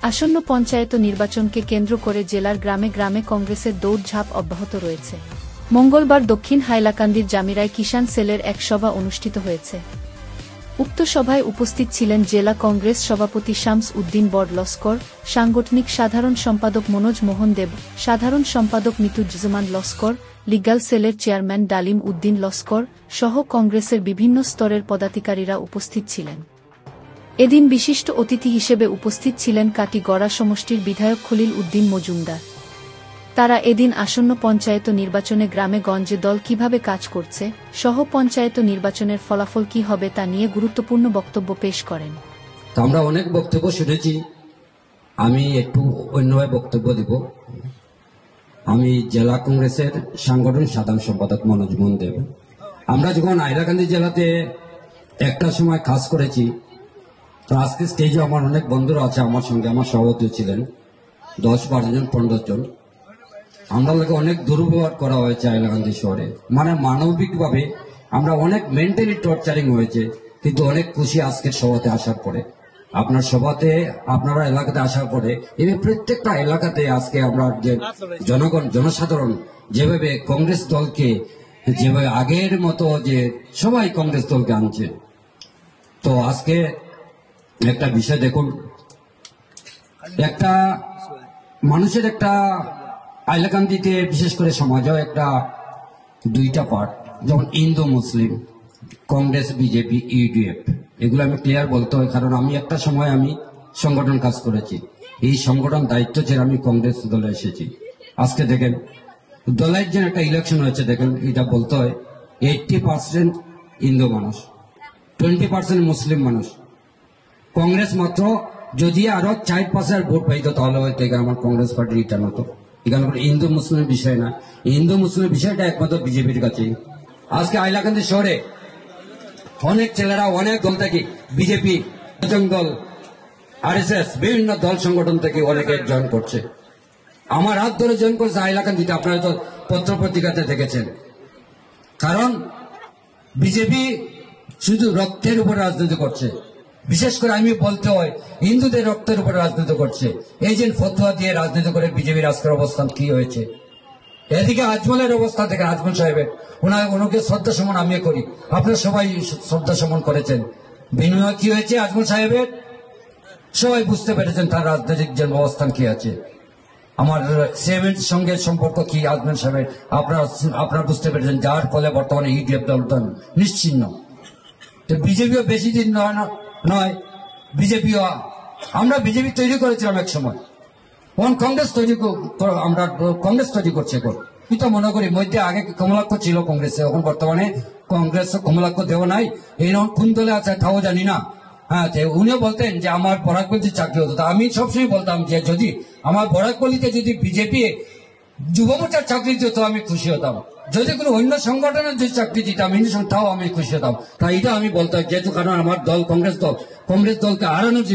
আসন্ন পঞ্চায়েত নির্বাচনকে কেন্দ্র করে জেলার গ্রামে গ্রামে কংগ্রেসের দৌড়ঝাঁপ অব্যাহত রয়েছে। মঙ্গলবার দক্ষিণ হাইলাকান্দির জামিরায় কিষাণ সেলের এক সভা অনুষ্ঠিত হয়েছে। উক্ত সভায় উপস্থিত ছিলেন জেলা কংগ্রেস সভাপতি শামস উদ্দিন বড় লস্কর, সাংগঠনিক সাধারণ সম্পাদক মনোজ মোহন দেব, সাধারণ সম্পাদক মিতুজ্জমান লস্কর, লিগ্যাল সেলের চেয়ারম্যান ডালিম উদ্দিন লস্কর সহ কংগ্রেসের বিভিন্ন স্তরের পদাধিকারীরা উপস্থিত ছিলেন। এদিন বিশিষ্ট অতিথি হিসেবে উপস্থিত ছিলেন কাটিগড়া সমষ্টির বিধায়ক খলিল উদ্দিন মজুমদার। তারা এদিন আসন্ন পঞ্চায়েত নির্বাচনে গ্রামে গঞ্জে দল কিভাবে কাজ করছে সহ পঞ্চায়েত নির্বাচনের ফলাফল কি হবে তা নিয়ে গুরুত্বপূর্ণ বক্তব্য পেশ করেন। আমরা অনেক বক্তব্য শুনেছি, আমি একটু অন্যভাবে বক্তব্য দেব। আমি জেলা কংগ্রেসের সাংগঠনিক সাধারণ সম্পাদক মনোজ মোহন দেব। আমরা যখন হাইলাকান্দি জেলাতে একটা সময় কাজ করেছি, তো আজকে স্টেজে আমার অনেক বন্ধুরা আছে, আমার সঙ্গে আমার সভাপতি ছিলেন 10-12 জন 15 জন। আমরা লোকে অনেক দুর্ব্যবহার করা হয়েছে হাইলাকান্দি শহরে, মানে মানবিকভাবে আমরা অনেক মেন্টালি টর্চারিং হয়েছে। কিন্তু অনেক খুশি আজকের সভাতে আসার পরে, আপনার সভাতে আপনারা এলাকাতে আসার পরে এই প্রত্যেকটা এলাকাতে আজকে আমরা যে জনগণ জনসাধারণ যেভাবে কংগ্রেস দলকে যেভাবে আগের মতো যে সবাই কংগ্রেস দলকে আনছে। তো আজকে একটা বিষয় দেখুন, একটা মানুষের একটা হাইলাকান্দিতে বিশেষ করে সমাজেও একটা দুইটা পার্ট, যেমন হিন্দু মুসলিম, কংগ্রেস বিজেপি ইউডিএফ, এগুলো আমি ক্লিয়ার বলতে হয়। কারণ আমি একটা সময় আমি সংগঠন কাজ করেছি, এই সংগঠন দায়িত্ব ছেড়ে আমি কংগ্রেস দলে এসেছি। আজকে দেখেন দলের যে একটা ইলেকশন হয়েছে, দেখেন এটা বলতে হয় 80% হিন্দু মানুষ, 20% মুসলিম মানুষ। কংগ্রেস মাত্র যদি আরো 4% ভোট পাইত তাহলে হয়তো আমার কংগ্রেস পার্টি রিটার্ন হতো। এখানে হিন্দু মুসলিমের বিষয় না, হিন্দু মুসলিমের বিষয়টা একমাত্র বিজেপির কাছে। আজকে হাইলাকান্দি শহরে অনেক ছেলেরা অনেক দল থেকে বিজেপি, বজরং দল, আরএসএস বিভিন্ন দল সংগঠন থেকে অনেকে জয়েন করছে। আমার হাত ধরে জয়েন করছে হাইলাকান্দিতে, আপনারা তো পত্র পত্রিকাতে দেখেছেন। কারণ বিজেপি শুধু রক্তের উপর রাজনীতি করছে, বিশেষ করে আমি বলতে হয় হিন্দুদের রক্তের উপর রাজনীতি করছে। এই যে ফতোয়া দিয়ে রাজনীতি করে বিজেপির আজকের অবস্থান কি হয়েছে। এদিকে আজমলের অবস্থা থেকে আজমল সাহেবের ওনাকে শ্রদ্ধা সমন আমি করি, আপনারা সবাই শ্রদ্ধা সমন করেছেন। বিনিময় কি হয়েছে আজমল সাহেবের, সবাই বুঝতে পেরেছেন তার রাজনৈতিক যে অবস্থান কি আছে। আমার সিএমের সঙ্গে সম্পর্ক কি আজমল সাহেবের আপনারা বুঝতে পেরেছেন, যার ফলে বর্তমানে ইউডিএফ দল নিশ্চিহ্ন। তো বিজেপিও বেশি দিন নয়, বিজেপিও আমরা বিজেপি তৈরি করেছিলাম এক সময়, এখন কংগ্রেস আমরা কংগ্রেস তৈরি করছে। এখন আমি তো মনে করি মধ্যে আগে কমলাক্ষ ছিল কংগ্রেসে, এখন বর্তমানে কংগ্রেস কমলাক্ষ দেওয়া নাই, এই কোন দলে আছে তাও জানি না। হ্যাঁ, উনিও বলতেন যে আমার বরাকবলিতে চাকরি হতো, আমি সবসময় বলতাম যে যদি আমার বরাকবলিতে যদি বিজেপি যুব মোর্চার চাকরি দিত আমি খুশি হতাম, যদি কোনো অন্য সংগঠনের যদি চাকরি দিতাম তাও আমি খুশি হতাম। তাই এটা আমি বলতাম, যেহেতু কারণ আমার দল কংগ্রেস দলকে হারানোর